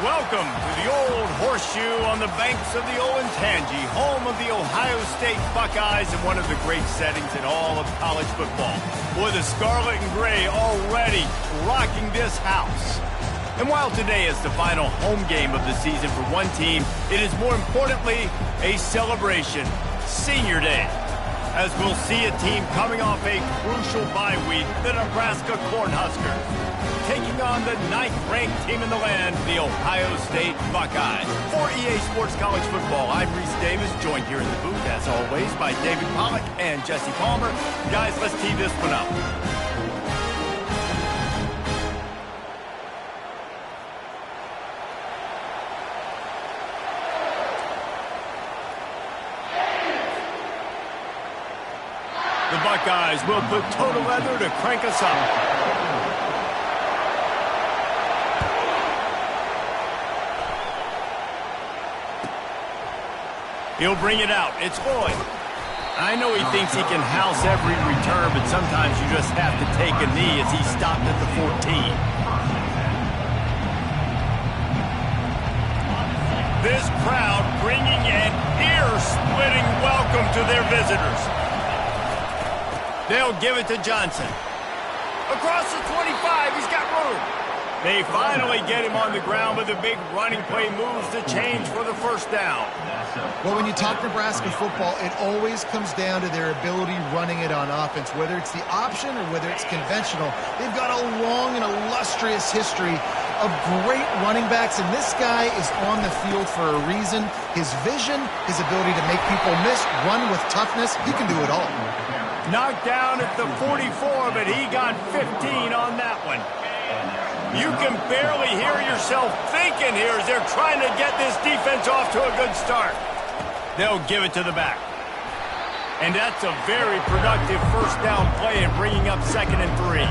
Welcome to the old horseshoe on the banks of the Olentangy, home of the Ohio State Buckeyes and one of the great settings in all of college football. Boy, the scarlet and gray already rocking this house. And while today is the final home game of the season for one team, it is more importantly a celebration, Senior Day, as we'll see a team coming off a crucial bye week, the Nebraska Cornhuskers, taking on the 9th-ranked team in the land, the Ohio State Buckeyes. For EA Sports College Football, I'm Reese Davis, joined here in the booth, as always, by David Pollack and Jesse Palmer. Guys, let's tee this one up. The Buckeyes will put toe to leather to crank us up. He'll bring it out. It's Lloyd. I know he thinks he can house every return, but sometimes you just have to take a knee as he stopped at the 14. This crowd bringing an ear-splitting welcome to their visitors. They'll give it to Johnson. Across the 25, he's got room. They finally get him on the ground, but the big running play moves the change for the first down. Well, when you talk Nebraska football, it always comes down to their ability running it on offense. Whether it's the option or whether it's conventional, they've got a long and illustrious history of great running backs, and this guy is on the field for a reason. His vision, his ability to make people miss, run with toughness, he can do it all. Knocked down at the 44, but he got 15 on that one. You can barely hear yourself thinking here as they're trying to get this defense off to a good start. They'll give it to the back. And that's a very productive first down play in bringing up 2nd and 3.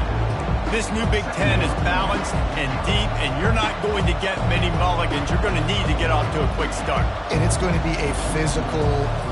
This new Big Ten is balanced and deep, and you're not going to get many mulligans. You're going to need to get off to a quick start. And it's going to be a physical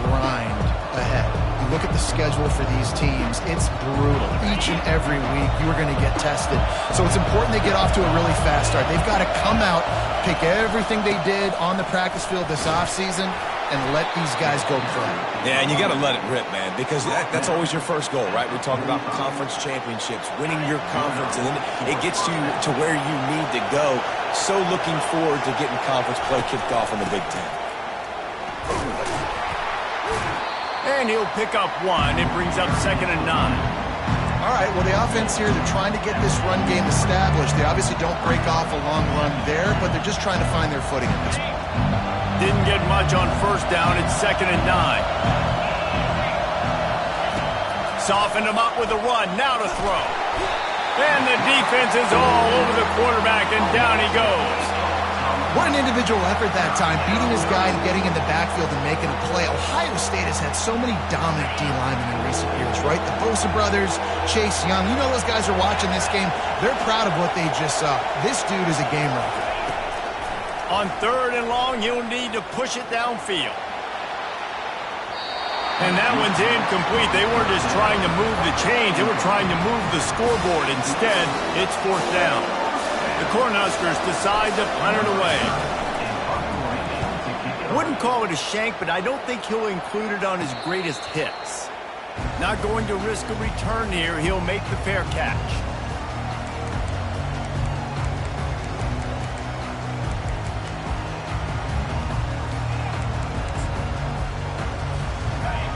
grind ahead. You look at the schedule for these teams, it's brutal. Each and every week, you are going to get tested. So it's important they get off to a really fast start. They've got to come out, pick everything they did on the practice field this offseason, and let these guys go play. Yeah, and you got to let it rip, man, because that's always your first goal, right? We talk about conference championships, winning your conference, and then it gets you to where you need to go. So looking forward to getting conference play kicked off in the Big Ten. And he'll pick up 1. It brings up 2nd and 9. All right, well, the offense here, they're trying to get this run game established. They obviously don't break off a long run there, but they're just trying to find their footing at this point. Didn't get much on first down. It's 2nd and 9. Softened him up with a run. Now to throw. And the defense is all over the quarterback, and down he goes. What an individual effort that time, beating his guy and getting in the backfield and making a play. Ohio State has had so many dominant D-linemen in recent years, right? The Bosa brothers, Chase Young. You know those guys are watching this game. They're proud of what they just saw. This dude is a game wrecker. On 3rd and long, he'll need to push it downfield. And that one's incomplete. They weren't just trying to move the chains. They were trying to move the scoreboard. Instead, it's 4th down. The Cornhuskers decide to punt it away. Wouldn't call it a shank, but I don't think he'll include it on his greatest hits. Not going to risk a return here. He'll make the fair catch.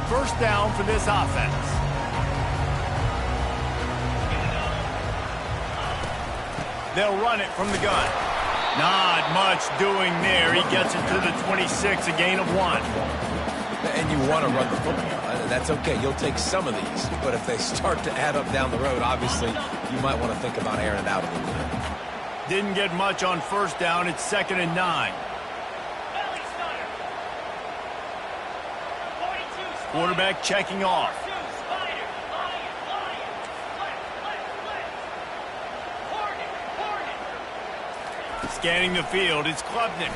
First down for this offense. They'll run it from the gun. Not much doing there. He gets it to the 26, a gain of 1. And you want to run the football. That's okay. You'll take some of these. But if they start to add up down the road, obviously, you might want to think about airing it out a little bit. Didn't get much on first down. It's 2nd and 9. Quarterback checking off. Scanning the field, it's Klubnik.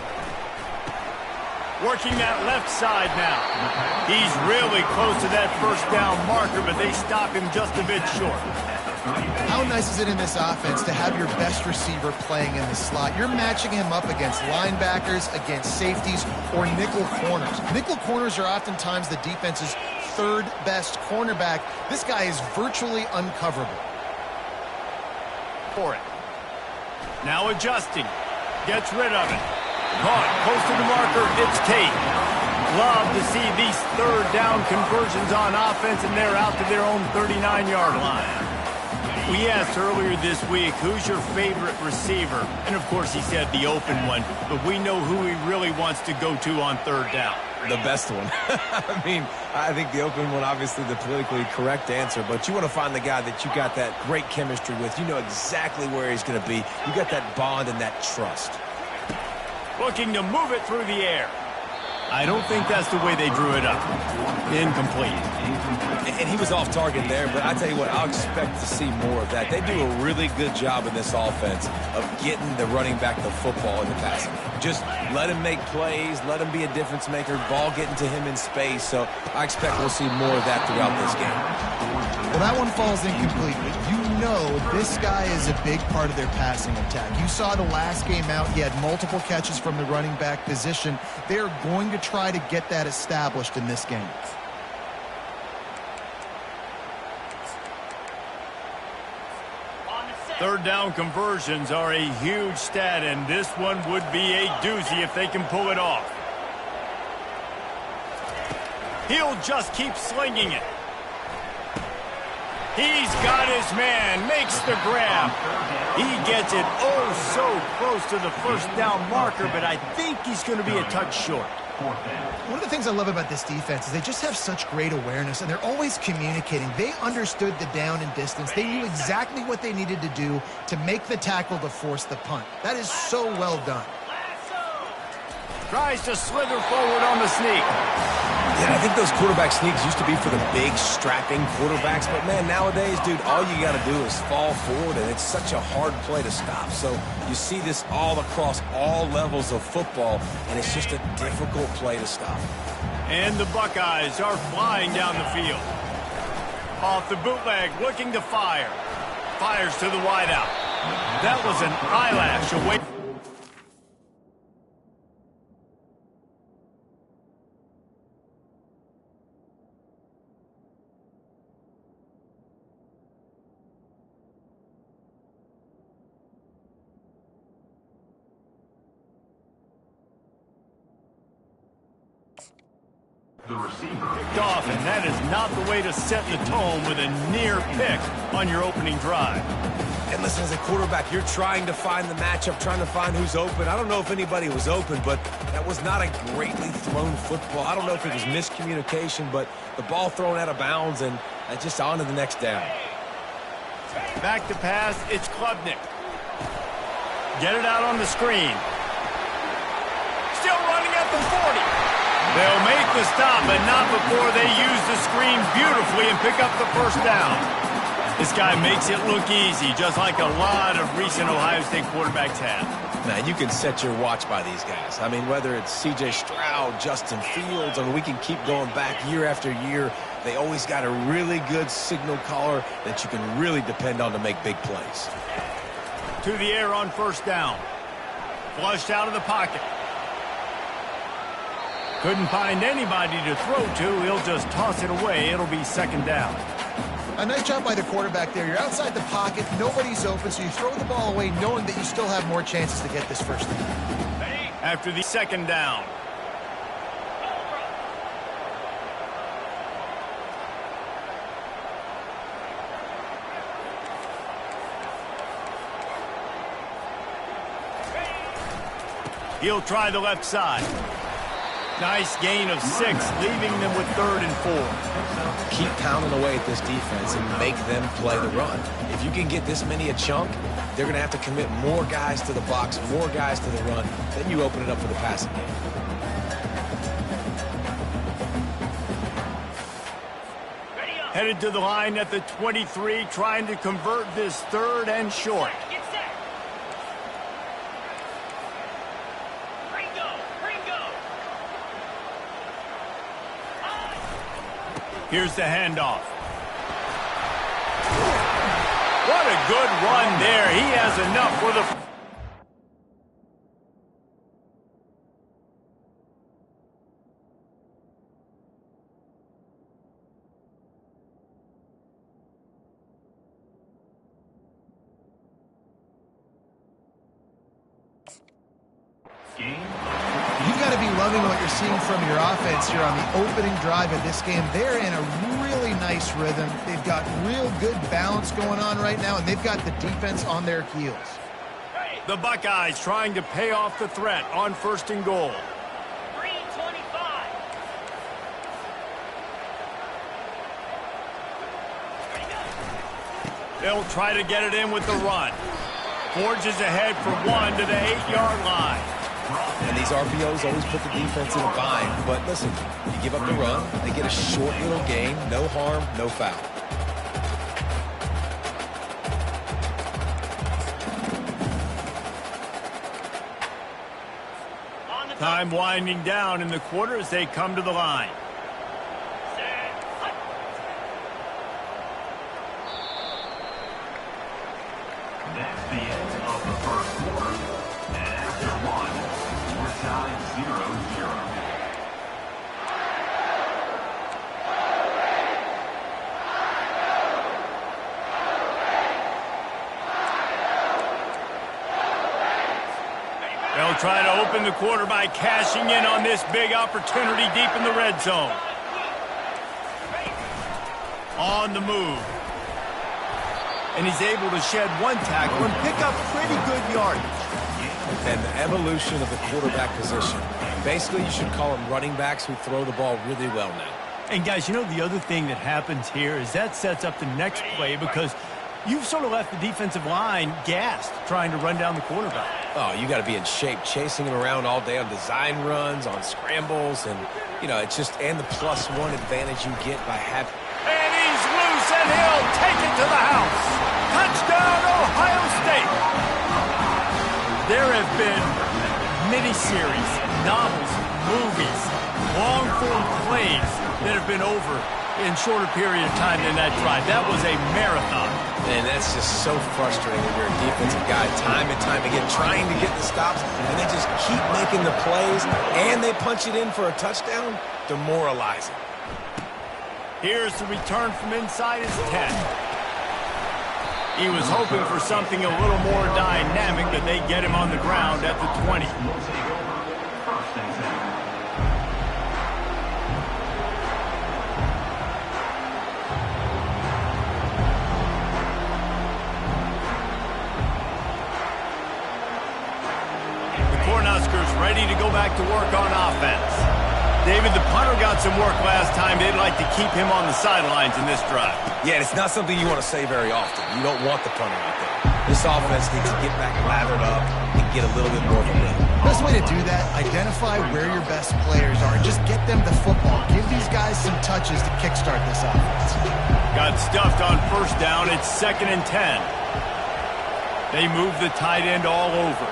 Working that left side now. He's really close to that first down marker, but they stop him just a bit short. How nice is it in this offense to have your best receiver playing in the slot? You're matching him up against linebackers, against safeties, or nickel corners. Nickel corners are oftentimes the defense's third best cornerback. This guy is virtually uncoverable. For it. Now adjusting. Gets rid of it. Caught. Close to the marker. It's Tate. Love to see these third down conversions on offense, and they're out to their own 39-yard line. We asked earlier this week, who's your favorite receiver? And, of course, he said the open one, but we know who he really wants to go to on third down. The best one. I mean, I think the open one, obviously the politically correct answer, but you want to find the guy that you got that great chemistry with. You know exactly where he's going to be. You got that bond and that trust. Looking to move it through the air. I don't think that's the way they drew it up. Incomplete. And he was off target there, but I tell you what, I'll expect to see more of that. They do a really good job in this offense of getting the running back the football in the passing game. Just let him make plays, let him be a difference maker, ball getting to him in space. So I expect we'll see more of that throughout this game. Well, that one falls incomplete, but you know this guy is a big part of their passing attack. You saw the last game out, he had multiple catches from the running back position. They're going to try to get that established in this game. Third down conversions are a huge stat, and this one would be a doozy if they can pull it off. He'll just keep slinging it. He's got his man, makes the grab. He gets it oh so close to the first down marker, but I think he's going to be a touch short. One of the things I love about this defense is they just have such great awareness, and they're always communicating. They understood the down and distance. They knew exactly what they needed to do to make the tackle to force the punt. That is so well done. Tries to slither forward on the sneak. Yeah, I think those quarterback sneaks used to be for the big, strapping quarterbacks. But, man, nowadays, dude, all you got to do is fall forward, and it's such a hard play to stop. So you see this all across all levels of football, and it's just a difficult play to stop. And the Buckeyes are flying down the field. Off the bootleg, looking to fire. Fires to the wideout. That was an eyelash away. The receiver Picked off, and that is not the way to set the tone with a near pick on your opening drive. And listen, as a quarterback, you're trying to find the matchup, trying to find who's open. I don't know if anybody was open, but that was not a greatly thrown football. I don't know if it was miscommunication, but the ball thrown out of bounds, and just on to the next down. Back to pass, it's Klubnik. Get it out on the screen. Still running at the 40. They'll make the stop, but not before they use the screen beautifully and pick up the first down. This guy makes it look easy, just like a lot of recent Ohio State quarterbacks have. Man, you can set your watch by these guys. I mean, whether it's C.J. Stroud, Justin Fields, I mean, we can keep going back year after year. They always got a really good signal caller that you can really depend on to make big plays. To the air on first down. Flushed out of the pocket. Couldn't find anybody to throw to. He'll just toss it away. It'll be second down. A nice job by the quarterback there. You're outside the pocket. Nobody's open, so you throw the ball away knowing that you still have more chances to get this first down. After the second down. He'll try the left side. Nice gain of 6, leaving them with 3rd and 4. Keep pounding away at this defense and make them play the run. If you can get this many a chunk, they're going to have to commit more guys to the box, more guys to the run. Then you open it up for the passing game. Headed to the line at the 23, trying to convert this 3rd and short. Here's the handoff. What a good run there. He has enough for the... You've got to be loving what you're seeing from your offense here on the opening drive of this game. They're in a really nice rhythm. They've got real good balance going on right now, and they've got the defense on their heels. The Buckeyes trying to pay off the threat on 1st and goal. 3:25. They'll try to get it in with the run. Forges ahead for one to the 8-yard line. And these RPOs always put the defense in a bind. But listen, you give up the run, they get a short little gain, no harm, no foul. Time winding down in the quarter as they come to the line. That's the end of the first quarter. And after one, we're tied 0-0. They'll try to open the quarter by cashing in on this big opportunity deep in the red zone. On the move. And he's able to shed one tackle and pick up pretty good yardage. And the evolution of the quarterback position. Basically, you should call them running backs who throw the ball really well now. And guys, you know the other thing that happens here is that sets up the next play because you've sort of left the defensive line gassed trying to run down the quarterback. Oh, you got to be in shape, chasing him around all day on design runs, on scrambles, and, you know, it's just, and the +1 advantage you get by having. And he's loose, and he'll take it to the house. Touchdown, Ohio State. There have been miniseries, novels, movies, long-form plays that have been over in shorter period of time than that drive. That was a marathon. And that's just so frustrating when you're a defensive guy time and time again trying to get the stops, and they just keep making the plays, and they punch it in for a touchdown. Demoralizing. Here's the return from inside his 10. He was hoping for something a little more dynamic, but they get him on the ground at the 20. We'll take over 1st and 10. Ready to go back to work on offense. David, the punter got some work last time. They'd like to keep him on the sidelines in this drive. Yeah, it's not something you want to say very often. You don't want the punter out there. This offense needs to get back lathered up and get a little bit more of a rhythm. Best way to do that, identify where your best players are and just get them the football. Give these guys some touches to kickstart this offense. Got stuffed on 1st down. It's 2nd and 10. They move the tight end all over.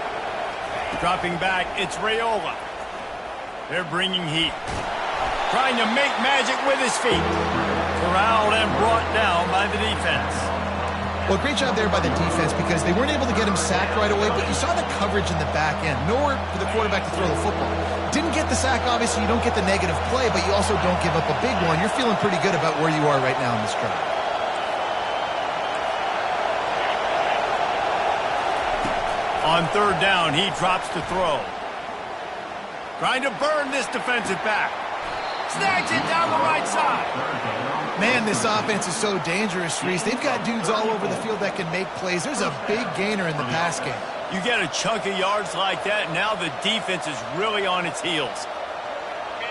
Dropping back, it's Raiola. They're bringing heat. Trying to make magic with his feet. Corralled and brought down by the defense. Well, great job there by the defense because they weren't able to get him sacked right away, but you saw the coverage in the back end. Nowhere for the quarterback to throw the football. Didn't get the sack, obviously. You don't get the negative play, but you also don't give up a big one. You're feeling pretty good about where you are right now in this drive. On 3rd down, he drops to throw. Trying to burn this defensive back. Snags it down the right side. Man, this offense is so dangerous, Reese. They've got dudes all over the field that can make plays. There's a big gainer in the pass game. You get a chunk of yards like that, now the defense is really on its heels.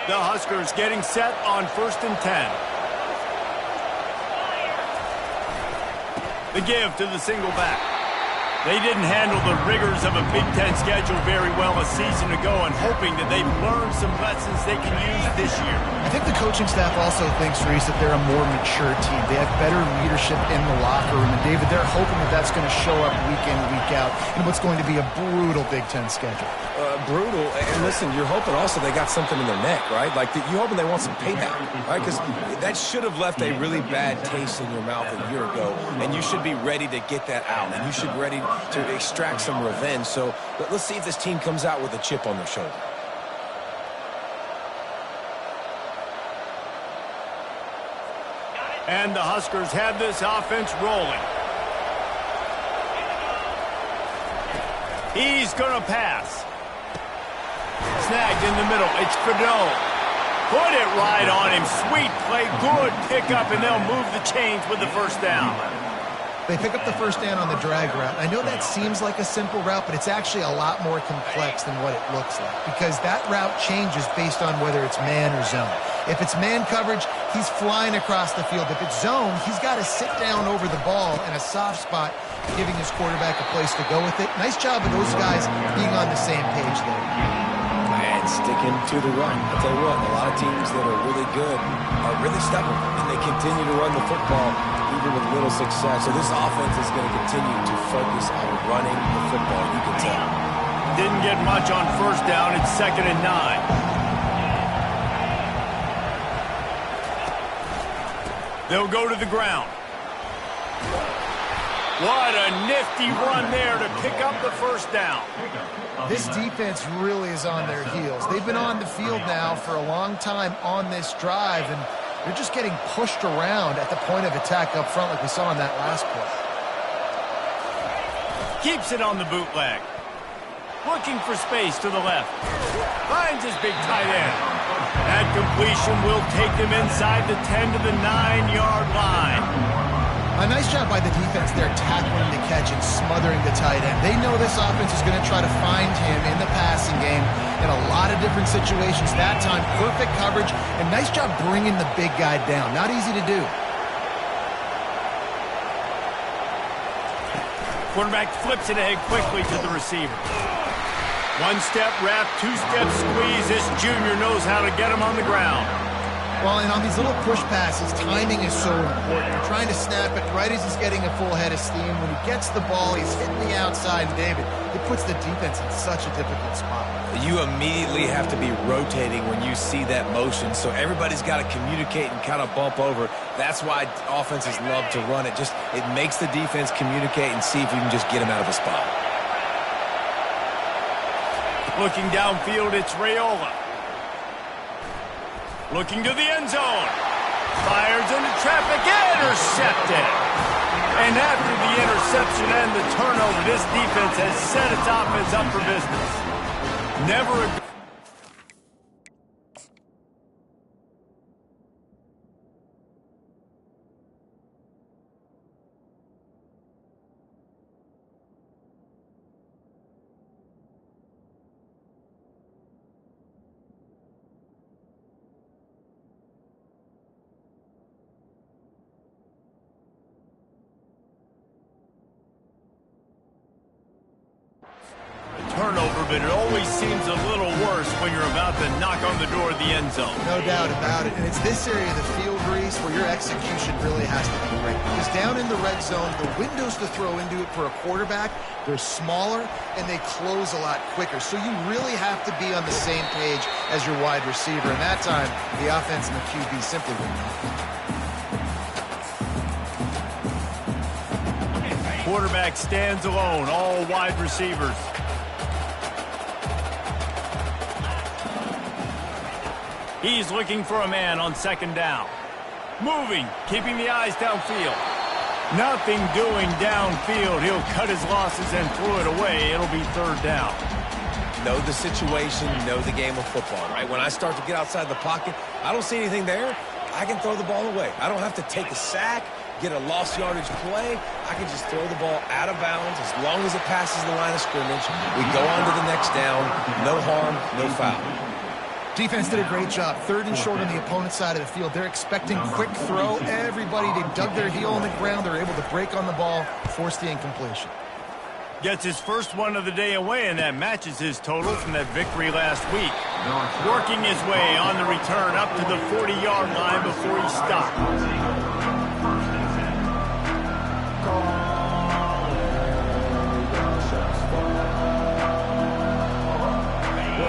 The Huskers getting set on 1st and 10. The give to the single back. They didn't handle the rigors of a Big Ten schedule very well a season ago, and hoping that they've learned some lessons they can use this year. I think the coaching staff also thinks, Reese, that they're a more mature team. They have better leadership in the locker room. And, David, they're hoping that that's going to show up week in, week out in what's going to be a brutal Big Ten schedule. Brutal. And listen, you're hoping also they got something in their neck, right? Like, you're hoping they want some payback, right? Because that should have left a really bad taste in your mouth a year ago. And you should be ready to get that out. And you should be ready to extract some revenge. So let's see if this team comes out with a chip on their shoulder. And the Huskers have this offense rolling. He's going to pass. Snagged in the middle. It's Fedot. Put it right on him. Sweet play. Good pickup, and they'll move the chains with the first down. They pick up the first down on the drag route. I know that seems like a simple route, but it's actually a lot more complex than what it looks like because that route changes based on whether it's man or zone. If it's man coverage, he's flying across the field. If it's zone, he's got to sit down over the ball in a soft spot, giving his quarterback a place to go with it. Nice job of those guys being on the same page there. And sticking to the run. I'll tell you what, a lot of teams that are really good are really stubborn, and they continue to run the football even with little success. So this offense is going to continue to focus on running the football, you can tell. Didn't get much on first down. It's 2nd and 9. They'll go to the ground. What a nifty run there to pick up the first down. This defense really is on their heels. They've been on the field now for a long time on this drive, and they're just getting pushed around at the point of attack up front like we saw on that last play. Keeps it on the bootleg. Looking for space to the left. Finds his big tight end. That completion will take them inside the 10 to the 9-yard line. A nice job by the defense there tackling the catch and smothering the tight end. They know this offense is going to try to find him in the passing game in a lot of different situations. That time, perfect coverage, and nice job bringing the big guy down. Not easy to do. Quarterback flips it ahead quickly to the receiver. One-step wrap, two-step squeeze. This junior knows how to get him on the ground. Well, and on these little push passes, timing is so important. You're trying to snap it right as he's getting a full head of steam. When he gets the ball, he's hitting the outside. And David, it puts the defense in such a difficult spot. You immediately have to be rotating when you see that motion, so everybody's got to communicate and kind of bump over. That's why offenses love to run it. It makes the defense communicate and see if you can just get him out of a spot. Looking downfield, it's Raiola. Looking to the end zone. Fires into traffic, intercepted. And after the interception and the turnover, this defense has set its offense up for business. Never a... turnover, but it always seems a little worse when you're about to knock on the door of the end zone. No doubt about it. And it's this area of the field, Reese, where your execution really has to be great. Because down in the red zone, the windows to throw into it for a quarterback, they're smaller and they close a lot quicker. So you really have to be on the same page as your wide receiver. And that time, the offense and the QB simply wouldn't. Quarterback stands alone, all wide receivers. He's looking for a man on 2nd down. Moving, keeping the eyes downfield. Nothing doing downfield. He'll cut his losses and throw it away. It'll be 3rd down. Know the situation, know the game of football, right? When I start to get outside the pocket, I don't see anything there. I can throw the ball away. I don't have to take a sack, get a lost yardage play. I can just throw the ball out of bounds as long as it passes the line of scrimmage. We go on to the next down. No harm, no foul. Defense did a great job. 3rd and short on the opponent's side of the field. They're expecting quick throw. Everybody, they dug their heel on the ground. They're able to break on the ball, force the incompletion. Gets his first one of the day away, and that matches his total from that victory last week. Working his way on the return up to the 40-yard line before he stopped.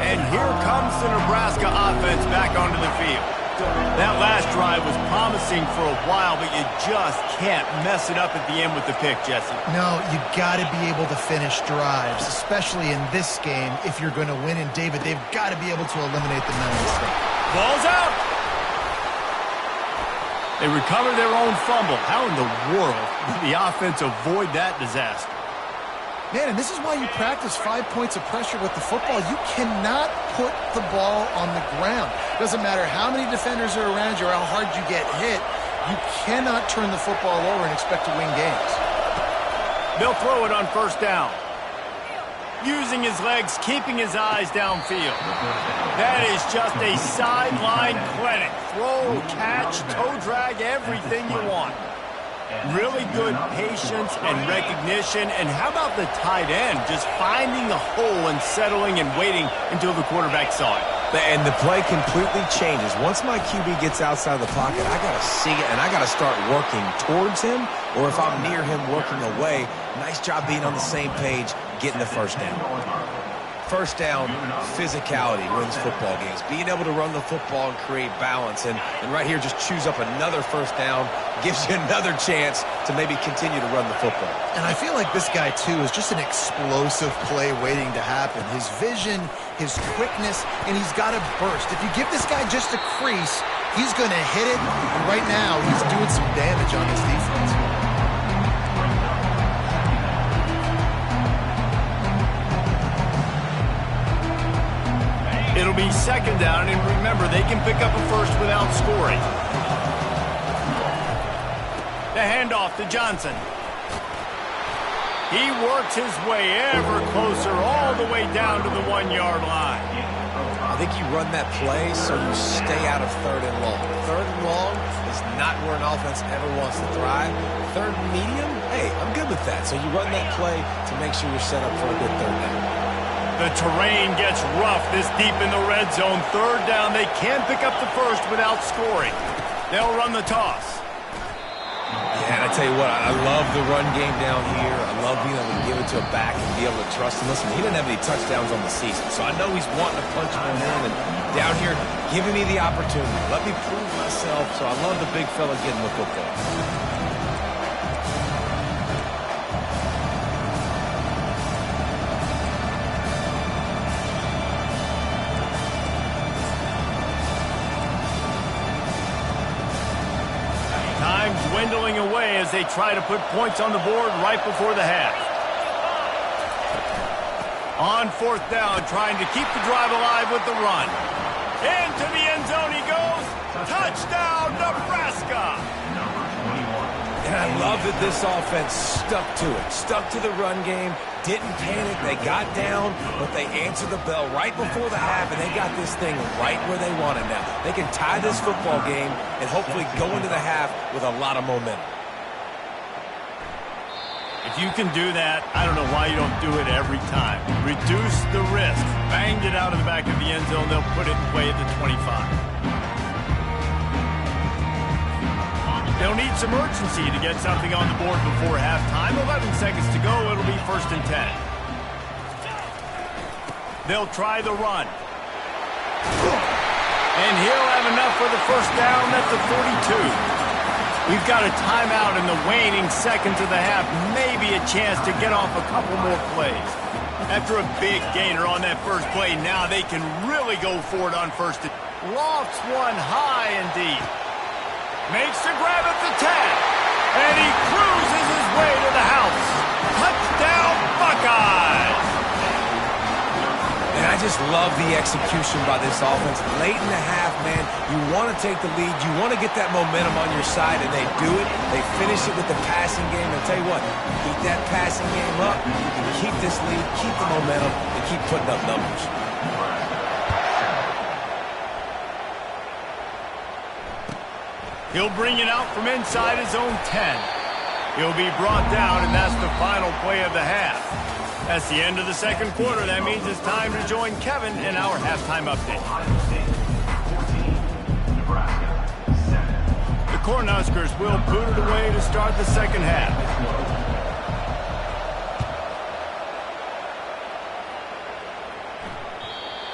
And here comes the Nebraska offense back onto the field. That last drive was promising for a while, but you just can't mess it up at the end with the pick, Jesse. No, you got to be able to finish drives, especially in this game if you're going to win. And, David, they've got to be able to eliminate the mental mistake. Ball's out. They recover their own fumble. How in the world did the offense avoid that disaster? Man, and this is why you practice 5 points of pressure with the football. You cannot put the ball on the ground. Doesn't matter how many defenders are around you or how hard you get hit. You cannot turn the football over and expect to win games. They'll throw it on first down. Using his legs, keeping his eyes downfield. That is just a sideline clinic. Throw, catch, toe drag, everything you want. Really good patience and recognition. And how about the tight end just finding the hole and settling and waiting until the quarterback saw it? And the play completely changes. Once my QB gets outside the pocket, I got to see it, and I got to start working towards him, or if I'm near him, working away. Nice job being on the same page, getting the first down. First down, physicality wins football games. Being able to run the football and create balance. And right here, just choose up another first down. Gives you another chance to maybe continue to run the football. And I feel like this guy, too, is just an explosive play waiting to happen. His vision, his quickness, and he's got to burst. If you give this guy just a crease, he's going to hit it. And right now, he's doing some damage on his defense. It'll be second down, and remember, they can pick up a first without scoring. The handoff to Johnson. He works his way ever closer all the way down to the 1-yard line. I think you run that play so you stay out of third and long. Third and long is not where an offense ever wants to thrive. Third and medium, hey, I'm good with that. So you run that play to make sure you're set up for a good third down. The terrain gets rough this deep in the red zone. Third down, they can't pick up the first without scoring. They'll run the toss. Yeah, and I tell you what, I love the run game down here. I love being able to give it to a back and be able to trust him. Listen, he didn't have any touchdowns on the season, so I know he's wanting to punch one in. And down here, giving me the opportunity. Let me prove myself, so I love the big fella getting the football. Dwindling away as they try to put points on the board right before the half. On fourth down, trying to keep the drive alive with the run. Into the end zone he goes. Touchdown, Nebraska! And I love that this offense stuck to it. Stuck to the run game. Didn't panic. They got down, but they answered the bell right before the half, and they got this thing right where they want it now. They can tie this football game and hopefully go into the half with a lot of momentum. If you can do that, I don't know why you don't do it every time. Reduce the risk. Banged it out of the back of the end zone. They'll put it in play at the 25. They'll need some urgency to get something on the board before halftime. 11 seconds to go. It'll be 1st and 10. They'll try the run. And he'll have enough for the first down at the 42. We've got a timeout in the waning seconds of the half. Maybe a chance to get off a couple more plays. After a big gainer on that first play, now they can really go for it on first. Lofts one high and deep. Makes the grab at the 10. And he cruises his way to the house. Touchdown, Buckeyes! And I just love the execution by this offense. Late in the half, man, you want to take the lead. You want to get that momentum on your side, and they do it. They finish it with the passing game. And I'll tell you what, keep that passing game up. You can keep this lead, keep the momentum, and keep putting up numbers. He'll bring it out from inside his own 10. He'll be brought down, and that's the final play of the half. That's the end of the second quarter. That means it's time to join Kevin in our halftime update. Ohio State 14, Nebraska 7. The Cornhuskers will boot it away to start the second half.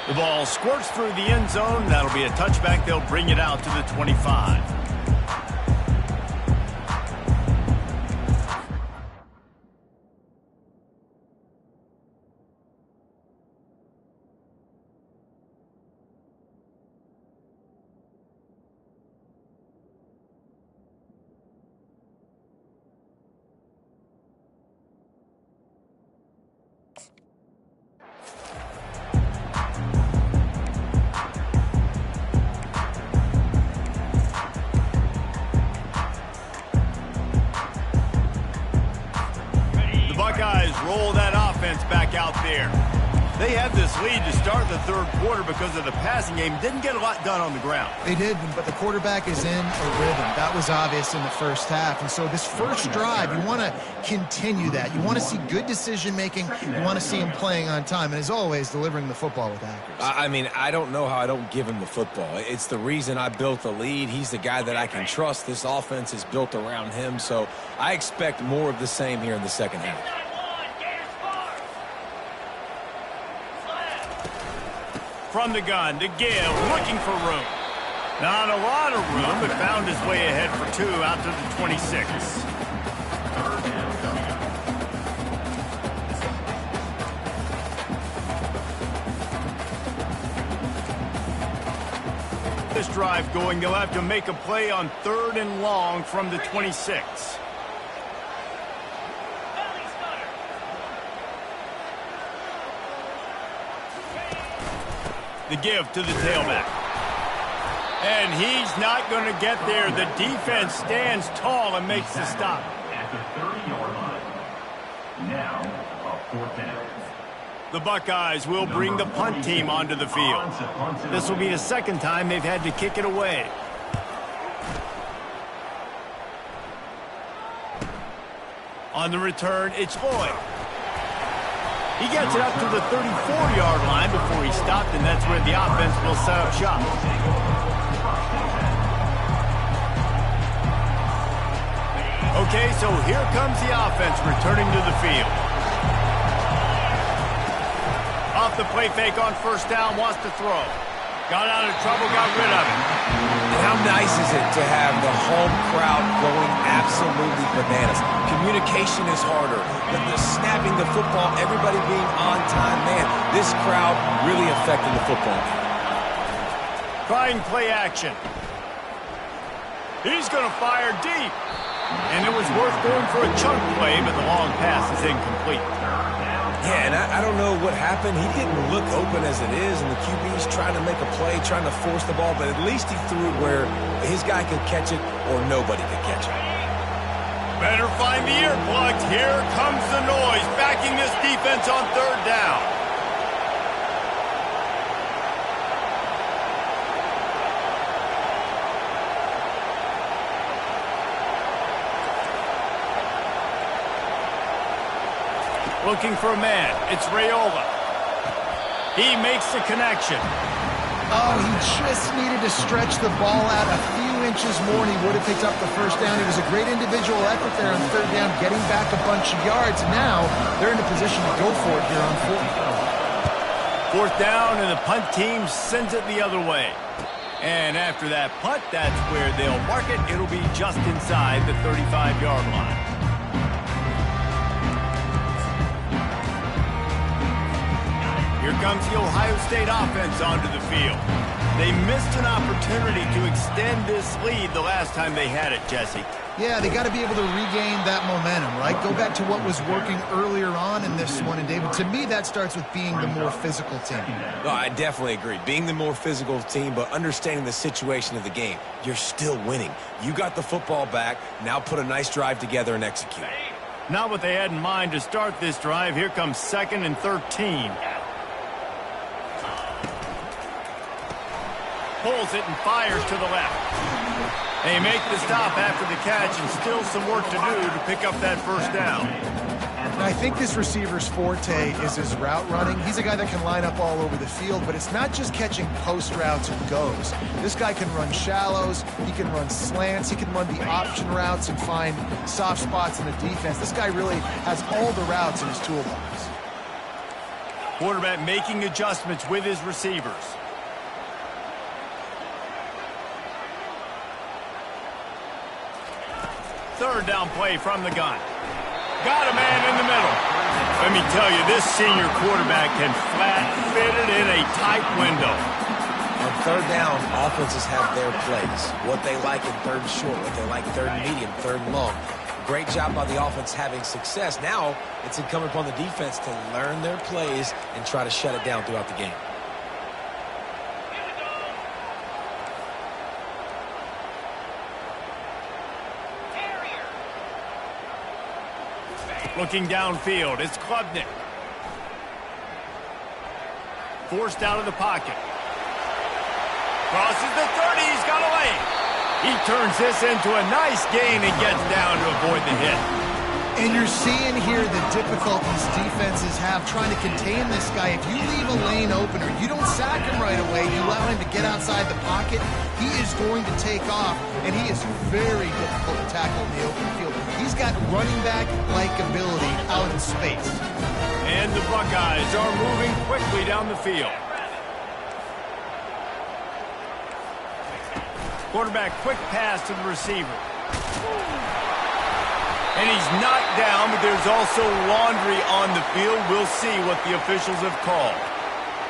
The ball squirts through the end zone. That'll be a touchback. They'll bring it out to the 25. Buckeyes roll that offense back out there. They had this lead to start the third quarter because of the passing game. Didn't get a lot done on the ground. They did, but the quarterback is in a rhythm. That was obvious in the first half. And so this first drive, you want to continue that. You want to see good decision-making. You want to see him playing on time. And as always, delivering the football with accuracy. I mean, I don't know how I don't give him the football. It's the reason I built the lead. He's the guy that I can trust. This offense is built around him. So I expect more of the same here in the second half. From the gun to give, looking for room. Not a lot of room, but found his way ahead for two out to the 26. This drive going, they'll have to make a play on 3rd and long from the 26. The give to the tailback. And he's not going to get there. The defense stands tall and makes the stop. At the 30-yard line. Now, a 4th down. The Buckeyes will bring the punt team onto the field. This will be the second time they've had to kick it away. On the return, it's Lloyd. He gets it up to the 34-yard line before he stopped, and that's where the offense will set up shop. Okay, so here comes the offense returning to the field. Off the play fake on first down, wants to throw. Got out of trouble, got rid of it. And how nice is it to have the home crowd going absolutely bananas? Communication is harder. The snapping the football, everybody being on time. Man, this crowd really affecting the football game. Trying play action. He's going to fire deep. And it was worth going for a chunk play, but the long pass is incomplete. Yeah, and I don't know what happened. He didn't look open as it is, and the QB's trying to make a play, trying to force the ball, but at least he threw it where his guy could catch it or nobody could catch it. Better find the earplugs. Here comes the noise, backing this defense on 3rd down. Looking for a man. It's Raiola. He makes the connection. Oh, he just needed to stretch the ball out a few inches more, and he would have picked up the first down. It was a great individual effort there on 3rd down, getting back a bunch of yards. Now they're in a position to go for it here on 4th. 4th down, and the punt team sends it the other way. And after that punt, that's where they'll mark it. It'll be just inside the 35-yard line. Here comes the Ohio State offense onto the field. They missed an opportunity to extend this lead the last time they had it, Jesse. Yeah, they got to be able to regain that momentum, right? Go back to what was working earlier on in this one. And, David, to me, that starts with being the more physical team. No, I definitely agree. Being the more physical team, but understanding the situation of the game. You're still winning. You got the football back. Now put a nice drive together and execute. Not what they had in mind to start this drive. Here comes 2nd and 13. Pulls it and fires to the left. They make the stop after the catch, and still some work to do to pick up that first down. And I think this receiver's forte is his route running. He's a guy that can line up all over the field, but it's not just catching post routes and goes. This guy can run shallows, he can run slants, he can run the option routes and find soft spots in the defense. This guy really has all the routes in his toolbox. Quarterback making adjustments with his receivers. Third down play from the gun. Got a man in the middle. Let me tell you, this senior quarterback can flat fit it in a tight window. On third down, offenses have their plays. What they like in third and short, what they like third and medium, third and long. Great job by the offense having success. Now it's incumbent upon the defense to learn their plays and try to shut it down throughout the game. Looking downfield, it's Klubnik. Forced out of the pocket. Crosses the 30, he's got away. He turns this into a nice gain and gets down to avoid the hit. And you're seeing here the difficulties defenses have trying to contain this guy. If you leave a lane open or you don't sack him right away, you allow him to get outside the pocket, he is going to take off, and he is very difficult to tackle in the open field. He's got running back-like ability out in space. And the Buckeyes are moving quickly down the field. Quarterback quick pass to the receiver. And he's knocked down, but there's also laundry on the field. We'll see what the officials have called.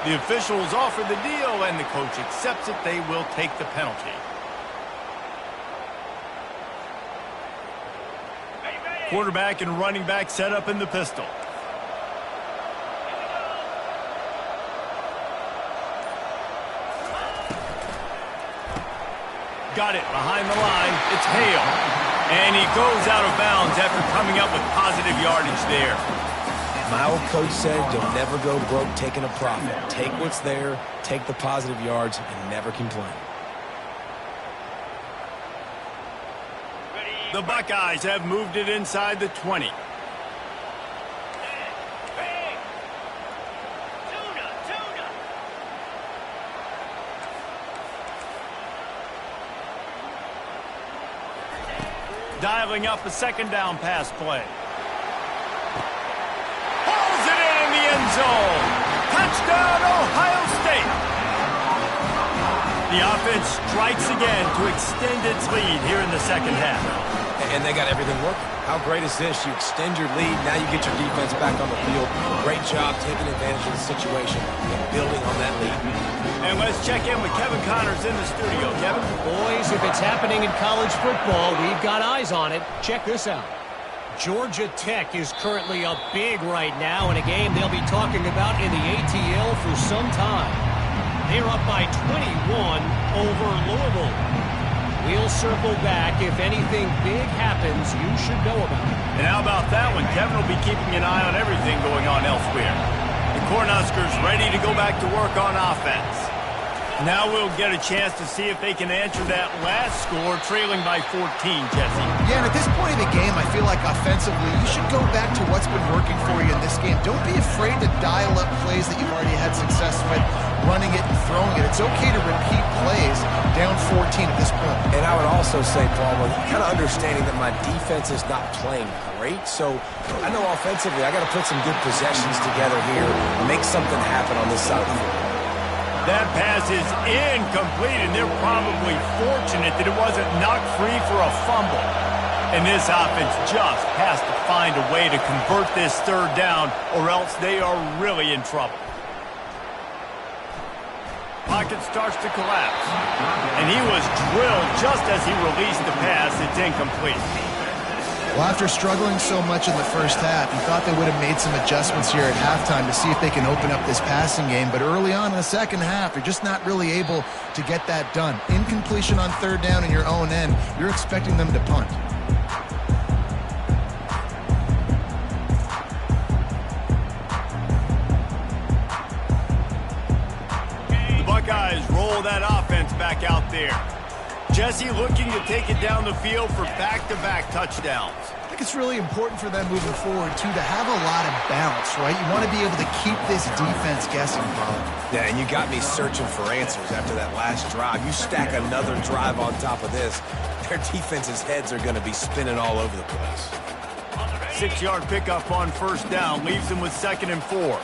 The officials offer the deal, and the coach accepts it. They will take the penalty. Quarterback and running back set up in the pistol. Got it behind the line. It's Hale. And he goes out of bounds after coming up with positive yardage there. My old coach said you'll never go broke taking a profit. Take what's there, take the positive yards, and never complain. The Buckeyes have moved it inside the 20. Dialing up a second down pass play. Pulls it in the end zone. Touchdown, Ohio State. The offense strikes again to extend its lead here in the second half. And they got everything working. How great is this? You extend your lead, now you get your defense back on the field. Great job taking advantage of the situation and building on that lead. And let's check in with Kevin Connors in the studio. Kevin? Boys, if it's happening in college football, we've got eyes on it. Check this out. Georgia Tech is currently up big right now in a game they'll be talking about in the ATL for some time. They're up by 21 over Louisville. We'll circle back. If anything big happens, you should know about it. And how about that one? Kevin will be keeping an eye on everything going on elsewhere. The Cornhuskers ready to go back to work on offense. Now we'll get a chance to see if they can answer that last score, trailing by 14, Jesse. Yeah, and at this point in the game, I feel like offensively, you should go back to what's been working for you in this game. Don't be afraid to dial up plays that you've already had success with, running it and throwing it. It's okay to repeat plays down 14 at this point. And I would also say, Paul, kind of understanding that my defense is not playing great, so I know offensively I got to put some good possessions together here and make something happen on this side of the field. That pass is incomplete, and they're probably fortunate that it wasn't knocked free for a fumble. And this offense just has to find a way to convert this third down, or else they are really in trouble. Pocket starts to collapse. And he was drilled just as he released the pass. It's incomplete. Well, after struggling so much in the first half, you thought they would have made some adjustments here at halftime to see if they can open up this passing game. But early on in the second half, they're just not really able to get that done. Incompletion on third down in your own end, you're expecting them to punt. The Buckeyes roll that offense back out there. Jesse looking to take it down the field for back-to-back touchdowns. I think it's really important for them moving forward, too, to have a lot of balance, right? You want to be able to keep this defense guessing, Pollard. Yeah, and you got me searching for answers after that last drive. You stack another drive on top of this, their defense's heads are going to be spinning all over the place. 6-yard pickup on first down leaves them with 2nd and 4.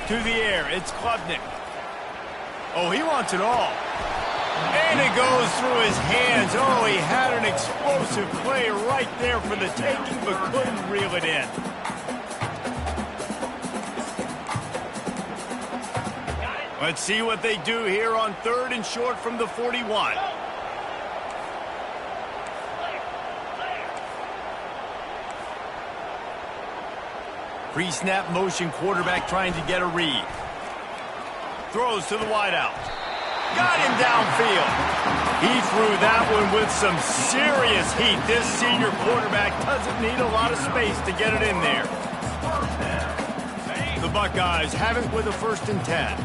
To the air, it's Klubnik. Oh, he wants it all. And it goes through his hands. Oh, he had an explosive play right there for the taking, but couldn't reel it in. Let's see what they do here on 3rd and short from the 41. Pre-snap motion, quarterback trying to get a read. Throws to the wideout. Got him downfield. He threw that one with some serious heat. This senior quarterback doesn't need a lot of space to get it in there. The Buckeyes have it with a 1st and 10.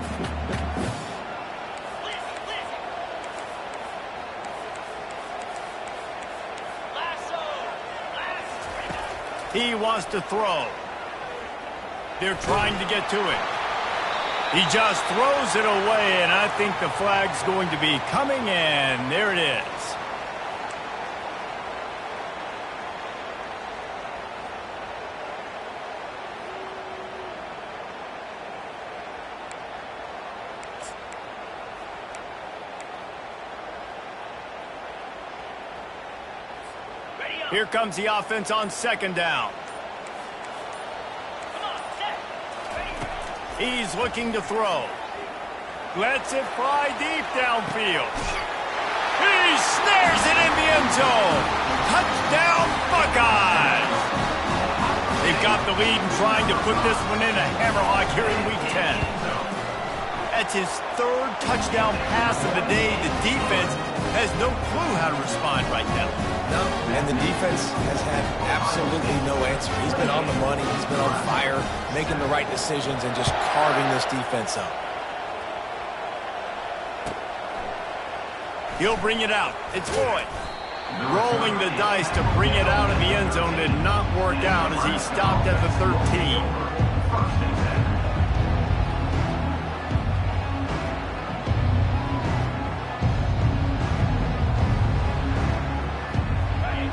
He wants to throw. They're trying to get to it. He just throws it away, and I think the flag's going to be coming, and there it is. Here comes the offense on 2nd down. He's looking to throw. Lets it fly deep downfield. He snares it in the end zone. Touchdown, Buckeyes! They've got the lead and trying to put this one in a hammerlock here in Week 10. That's his 3rd touchdown pass of the day. The defense has no clue how to respond right now. No, and the defense has had absolutely no answer. He's been on the money. He's been on fire, making the right decisions and just carving this defense up. He'll bring it out. It's Floyd. Rolling the dice to bring it out of the end zone did not work out as he stopped at the 13.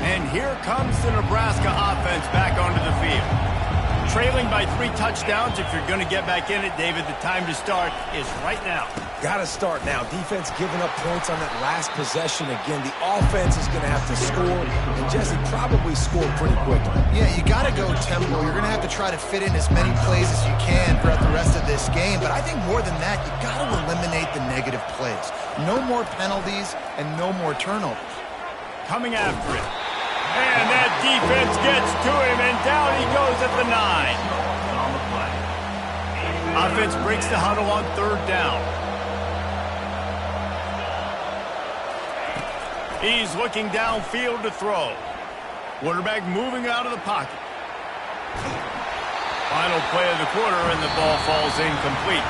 And here comes the Nebraska offense back onto the field. Trailing by 3 touchdowns. If you're going to get back in it, David, the time to start is right now. Got to start now. Defense giving up points on that last possession. Again, the offense is going to have to score. And Jesse probably scored pretty quickly. Yeah, you got to go tempo. You're going to have to try to fit in as many plays as you can throughout the rest of this game. But I think more than that, you got to eliminate the negative plays. No more penalties and no more turnovers. Coming after it. And that defense gets to him, and down he goes at the 9. Offense breaks the huddle on 3rd down. He's looking downfield to throw. Quarterback moving out of the pocket. Final play of the quarter, and the ball falls incomplete.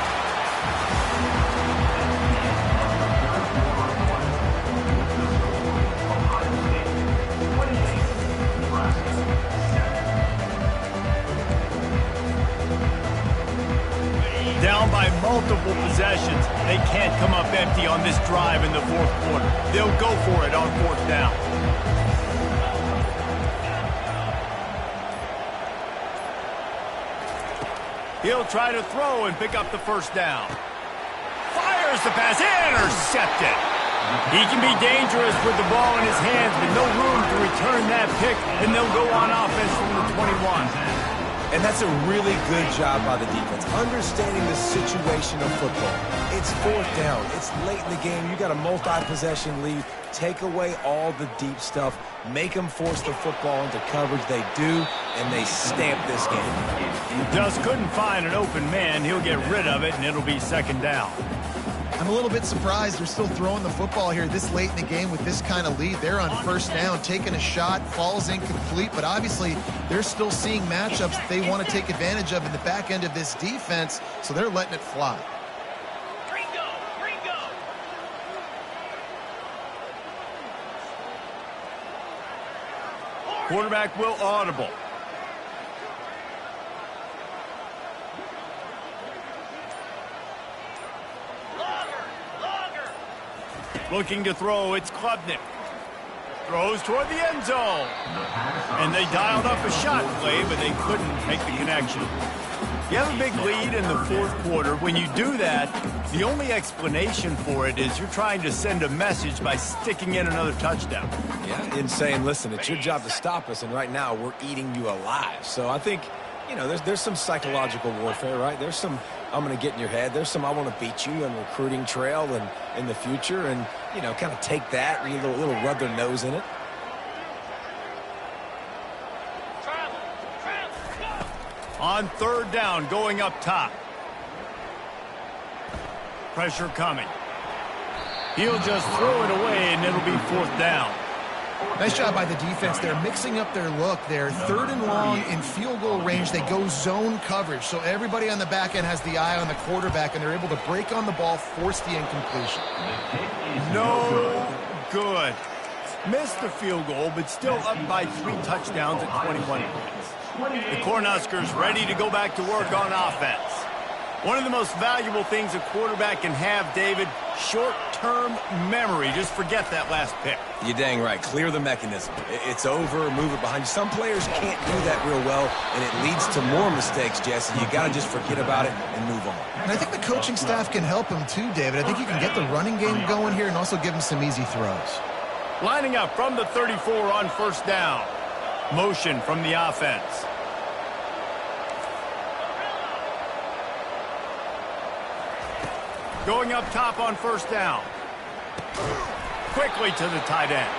Down by multiple possessions. They can't come up empty on this drive in the 4th quarter. They'll go for it on 4th down. He'll try to throw and pick up the 1st down. Fires the pass, intercepted. He can be dangerous with the ball in his hands, but no room to return that pick, and they'll go on offense from the 21. And that's a really good job by the defense, understanding the situation of football. It's 4th down. It's late in the game. You got a multi-possession lead. Take away all the deep stuff. Make them force the football into coverage. They do, and they stamp this game. Just couldn't find an open man. He'll get rid of it, and it'll be 2nd down. I'm a little bit surprised they're still throwing the football here this late in the game with this kind of lead. They're on 1st down, taking a shot, falls incomplete, but obviously they're still seeing matchups that they want to take advantage of in the back end of this defense, so they're letting it fly. Quarterback will audible. Looking to throw, it's Klubnik. Throws toward the end zone. And they dialed up a shot play, but they couldn't make the connection. You have a big lead in the fourth quarter. When you do that, the only explanation for it is you're trying to send a message by sticking in another touchdown. Yeah, and saying, listen, it's your job to stop us, and right now we're eating you alive. So I think, you know, there's some psychological warfare, right? There's some, I'm going to get in your head. There's some, I want to beat you on recruiting trail and in the future, and, you know, kind of take that and a little rub their nose in it. On third down, going up top. Pressure coming. He'll just throw it away, and it'll be fourth down. Nice job by the defense. They're mixing up their look. They're third and long in field goal range. They go zone coverage. So everybody on the back end has the eye on the quarterback, and they're able to break on the ball, force the incompletion. No good. Missed the field goal, but still up by 3 touchdowns at 21 points. The Cornhuskers ready to go back to work on offense. One of the most valuable things a quarterback can have, David, short-term memory. Just forget that last pick. You're dang right. Clear the mechanism. It's over, move it behind you. Some players can't do that real well, and it leads to more mistakes, Jesse. You got to just forget about it and move on. And I think the coaching staff can help him too, David. I think you can get the running game going here and also give him some easy throws. Lining up from the 34 on first down. Motion from the offense. Going up top on first down. Quickly to the tight end.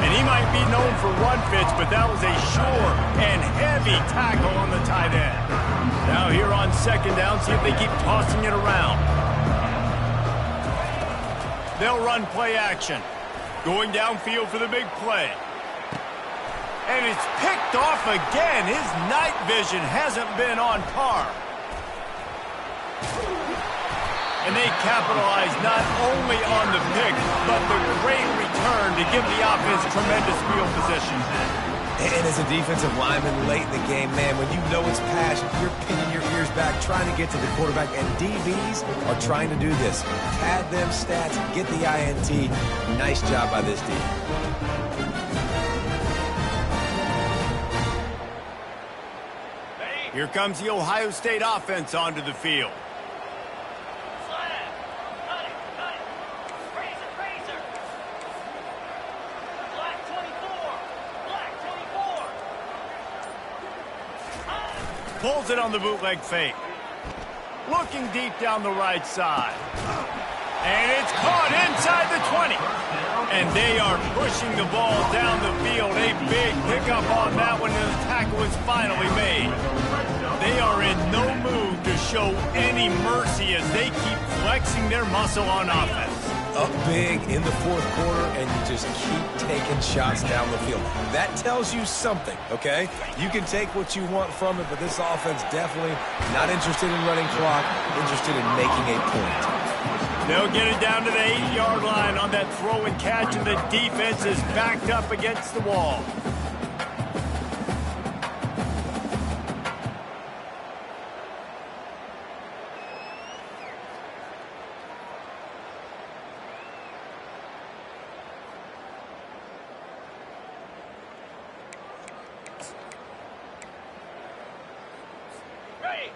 And he might be known for run fits, but that was a sure and heavy tackle on the tight end. Now here on second down, see if they keep tossing it around. They'll run play action. Going downfield for the big play. And it's picked off again. His night vision hasn't been on par. And they capitalize not only on the pick, but the great return to give the offense tremendous field position. And as a defensive lineman late in the game, man, when you know it's pass, you're pinning your ears back, trying to get to the quarterback, and DBs are trying to do this. Pad them stats, get the INT. Nice job by this defense. Here comes the Ohio State offense onto the field. Pulls it on the bootleg fake. Looking deep down the right side. And it's caught inside the 20. And they are pushing the ball down the field. A big pickup on that one, and the tackle is finally made. They are in no mood to show any mercy as they keep flexing their muscle on offense. Up big in the fourth quarter, and you just keep taking shots down the field. That tells you something, okay? You can take what you want from it, but this offense definitely not interested in running clock, interested in making a point. They'll get it down to the 8-yard line on that throw and catch, and the defense is backed up against the wall.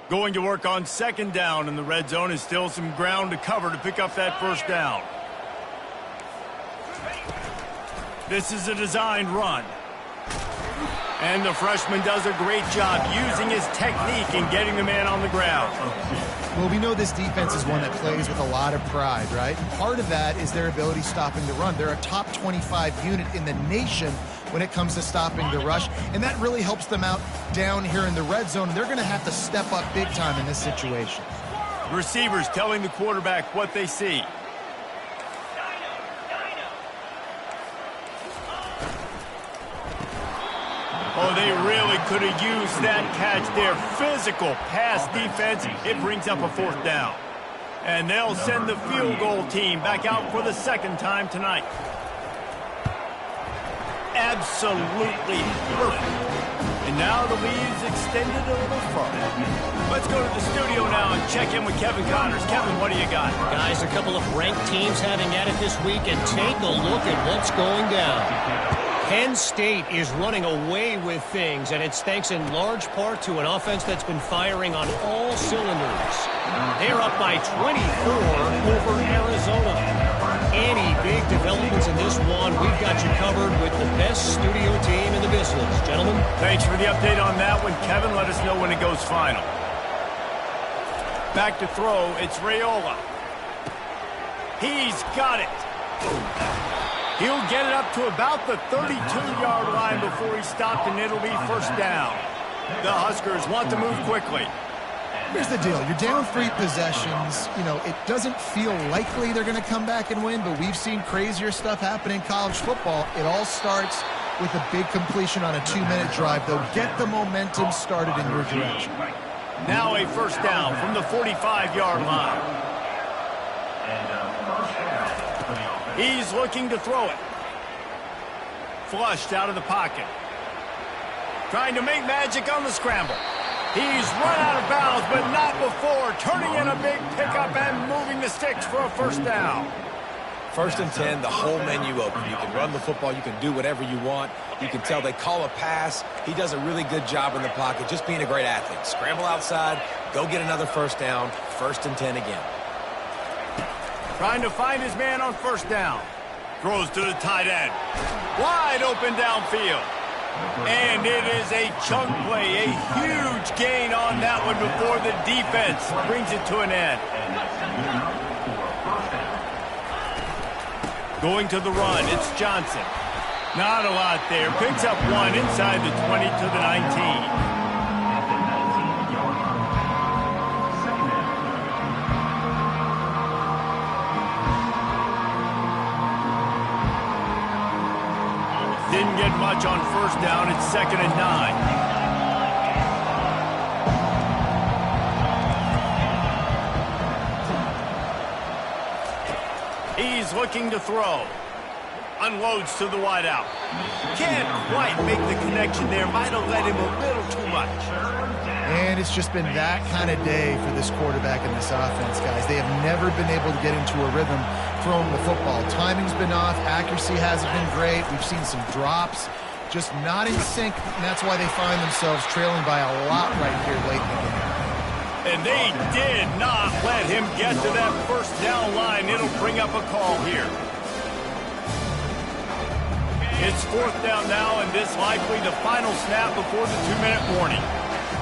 Going to work on second down, and the red zone is still some ground to cover to pick up that first down. This is a designed run. And the freshman does a great job using his technique and getting the man on the ground. Well, we know this defense is one that plays with a lot of pride, right? Part of that is their ability stopping the run. They're a top 25 unit in the nation when it comes to stopping the rush, and that really helps them out down here in the red zone. They're going to have to step up big time in this situation. Receivers telling the quarterback what they see. Oh, they really could have used that catch there. Physical pass defense. It brings up a fourth down. And they'll send the field goal team back out for the second time tonight. absolutely perfect. And now the lead's extended a little further. Let's go to the studio now and check in with Kevin Connors. Kevin, what do you got? Guys, a couple of ranked teams having at it this week, and take a look at what's going down. Penn State is running away with things, and it's thanks in large part to an offense that's been firing on all cylinders. They're up by 24 over Arizona. Any big developments in this one, we've got you covered with the best studio team in the business. Gentlemen. Thanks for the update on that one, Kevin. Let us know when it goes final. Back to throw, it's Raiola. He's got it. He'll get it up to about the 32-yard line before he's stopped, and it'll be first down. The Huskers want to move quickly. Here's the deal. You're down 3 possessions. You know, it doesn't feel likely they're going to come back and win, but we've seen crazier stuff happen in college football. It all starts with a big completion on a 2-minute drive. They'll get the momentum started in your direction. Now a first down from the 45-yard line. He's looking to throw it. Flushed out of the pocket. Trying to make magic on the scramble. He's run out of bounds, but not before turning in a big pickup and moving the sticks for a first down. 1st and 10, the whole menu open. You can run the football. You can do whatever you want. You can tell they call a pass. He does a really good job in the pocket, just being a great athlete. Scramble outside, go get another first down. 1st and 10 again. Trying to find his man on first down. Throws to the tight end. Wide open downfield. And it is a chunk play, a huge gain on that one before the defense brings it to an end. Going to the run, it's Johnson. Not a lot there. Picks up 1 inside the 20 to the 19. Didn't get much on first down. It's 2nd and 9. He's looking to throw. Unloads to the wideout. Can't quite make the connection there. Might have let him a little too much. And it's just been that kind of day for this quarterback and this offense, guys. They have never been able to get into a rhythm throwing the football. Timing's been off. Accuracy hasn't been great. We've seen some drops. Just not in sync, and that's why they find themselves trailing by a lot right here late in the game. And they did not let him get to that first down line. It'll bring up a call here. It's 4th down now, and this likely the final snap before the 2-minute warning.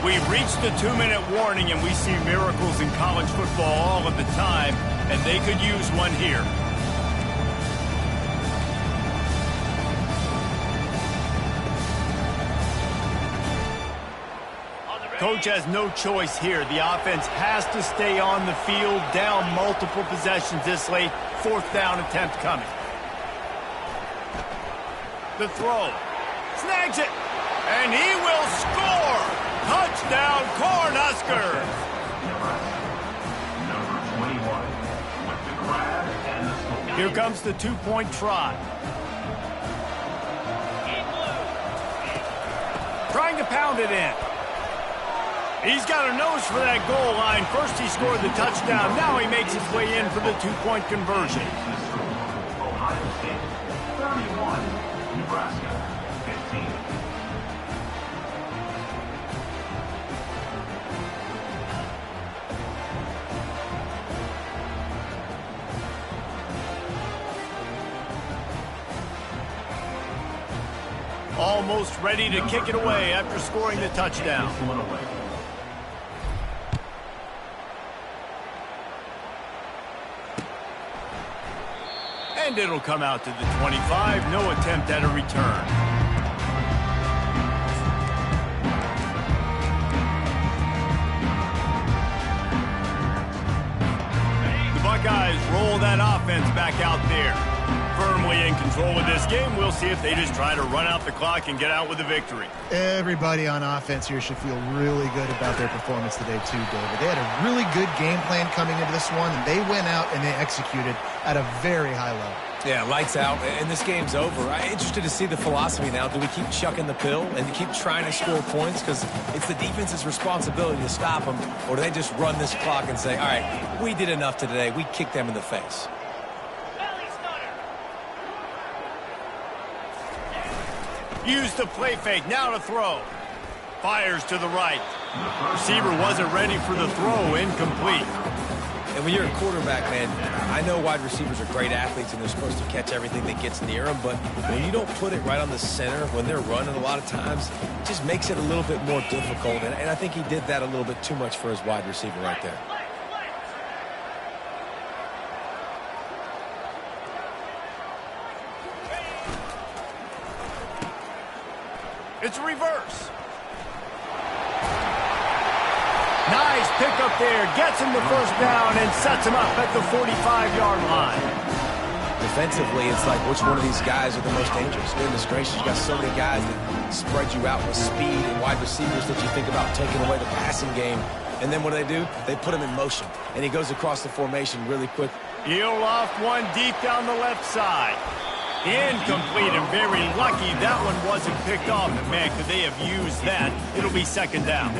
We've reached the 2-minute warning, and we see miracles in college football all of the time, and they could use one here. Coach has no choice here. The offense has to stay on the field, down multiple possessions this late. 4th down attempt coming. The throw. Snags it. And he will score. Touchdown, Cornhuskers. Number 21 with the grab and the score. Here comes the 2-point try. Trying to pound it in. He's got a nose for that goal line. First he scored the touchdown. Now he makes his way in for the 2-point conversion. Ohio State 31, Nebraska 15. Almost ready to kick it away after scoring the touchdown. And it'll come out to the 25. No attempt at a return. The Buckeyes roll that offense back out there. firmly in control of this game. We'll see if they just try to run out the clock and get out with a victory. Everybody on offense here should feel really good about their performance today too, David. They had a really good game plan coming into this one, and they went out and they executed at a very high level. Yeah, lights out, and this game's over. I'm interested to see the philosophy now. Do we keep chucking the pill and keep trying to score points? Because it's the defense's responsibility to stop them, or do they just run this clock and say, all right, we did enough today. We kicked them in the face. Use the play fake, now to throw. Fires to the right. Receiver wasn't ready for the throw, incomplete. And when you're a quarterback, man, I know wide receivers are great athletes and they're supposed to catch everything that gets near them, but when you don't put it right on the center, when they're running a lot of times, it just makes it a little bit more difficult. And I think he did that a little bit too much for his wide receiver right there. It's a reverse. Nice pickup there. Gets him the first down and sets him up at the 45-yard line. Defensively, it's like which one of these guys are the most dangerous? Goodness gracious, you got so many guys that spread you out with speed and wide receivers that you think about taking away the passing game. And then what do? They put him in motion. And he goes across the formation really quick. He'll loft one deep down the left side. Incomplete, and very lucky that one wasn't picked off. And man, could they have used that? It'll be second down.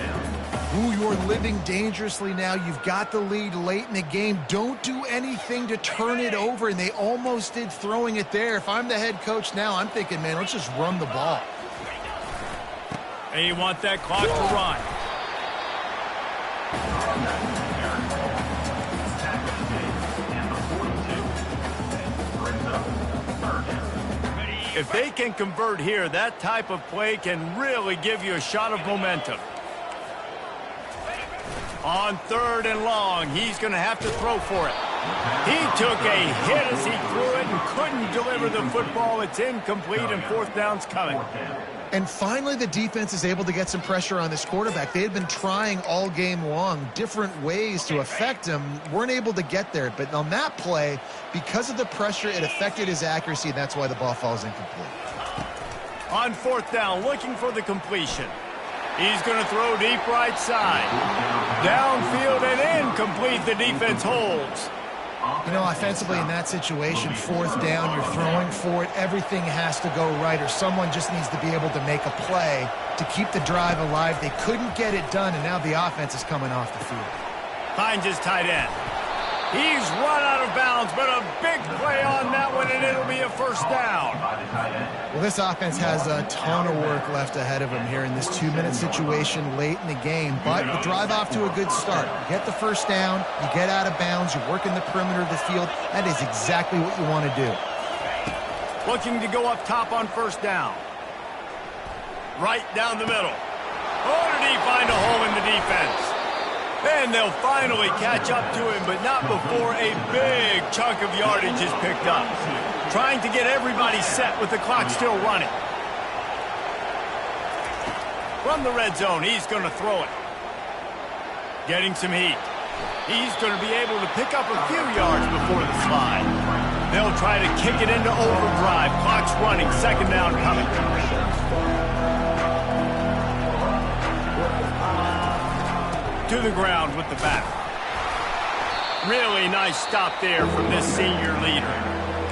Ooh, you're living dangerously now. You've got the lead late in the game. Don't do anything to turn it over, and they almost did throwing it there. If I'm the head coach now, I'm thinking, man, let's just run the ball. And you want that clock to run. If they can convert here, that type of play can really give you a shot of momentum. On third and long, he's going to have to throw for it. He took a hit as he threw it and couldn't deliver the football. It's incomplete, and fourth down's coming. And finally, the defense is able to get some pressure on this quarterback. They had been trying all game long different ways to affect him, weren't able to get there. But on that play, because of the pressure, it affected his accuracy, and that's why the ball falls incomplete. On fourth down, looking for the completion. He's going to throw deep right side. Downfield and incomplete. The defense holds. You know, offensively in that situation, fourth down, you're throwing for it. Everything has to go right, or someone just needs to be able to make a play to keep the drive alive. They couldn't get it done, and now the offense is coming off the field. Finds his tight end. He's run out of bounds, but a big play on that one, and it'll be a first down. Well, this offense has a ton of work left ahead of them here in this 2-minute situation late in the game, but the drive off to a good start. You get the first down, you get out of bounds, you're working the perimeter of the field. That is exactly what you want to do. Looking to go up top on first down. Right down the middle. Oh, did he find a hole in the defense? And they'll finally catch up to him, but not before a big chunk of yardage is picked up. Trying to get everybody set with the clock still running. From the red zone, he's going to throw it. Getting some heat. He's going to be able to pick up a few yards before the slide. They'll try to kick it into overdrive. Clock's running, second down coming. To the ground with the back. Really nice stop there from this senior leader.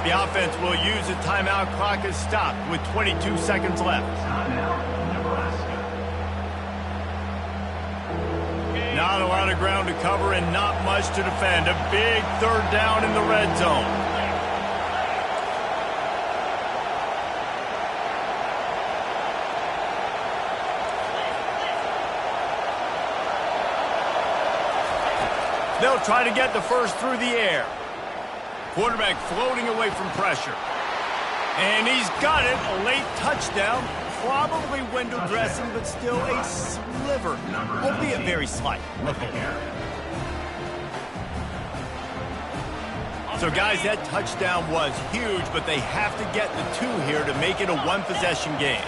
The offense will use a timeout. Clock is stopped with 22 seconds left. Not a lot of ground to cover and not much to defend. A big third down in the red zone. They'll try to get the first through the air. Quarterback floating away from pressure. And he's got it. A late touchdown. Probably window dressing, but still a sliver, albeit very slight. So, guys, that touchdown was huge, but they have to get the two here to make it a one-possession game.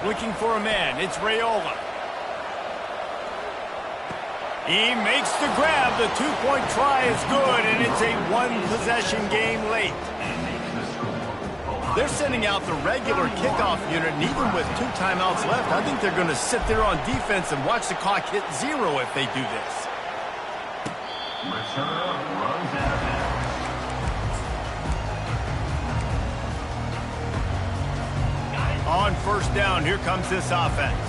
Looking for a man. It's Raiola. He makes the grab. The two-point try is good, and it's a one-possession game late. They're sending out the regular kickoff unit, and even with 2 timeouts left, I think they're going to sit there on defense and watch the clock hit 0 if they do this. Return runs out of bounds. On first down, here comes this offense.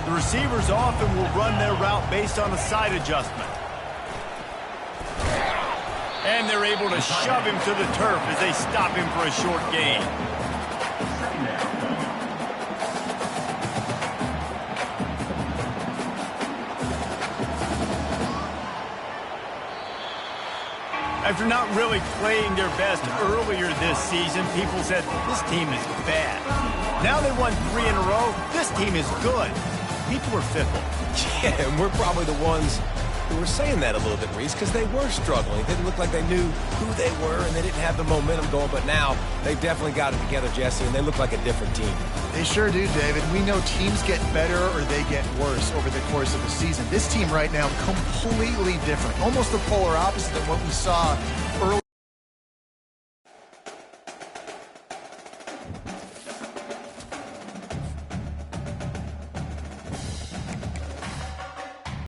The receivers often will run their route based on a side adjustment. And they're able to shove him to the turf as they stop him for a short gain. Second down. After not really playing their best earlier this season, people said, this team is bad. Now they won 3 in a row. This team is good. People are fickle. Yeah, and we're probably the ones who were saying that a little bit, Reese, because they were struggling. It didn't look like they knew who they were, and they didn't have the momentum going. But now they've definitely got it together, Jesse, and they look like a different team. They sure do, David. We know teams get better or they get worse over the course of the season. This team right now, completely different. Almost the polar opposite of what we saw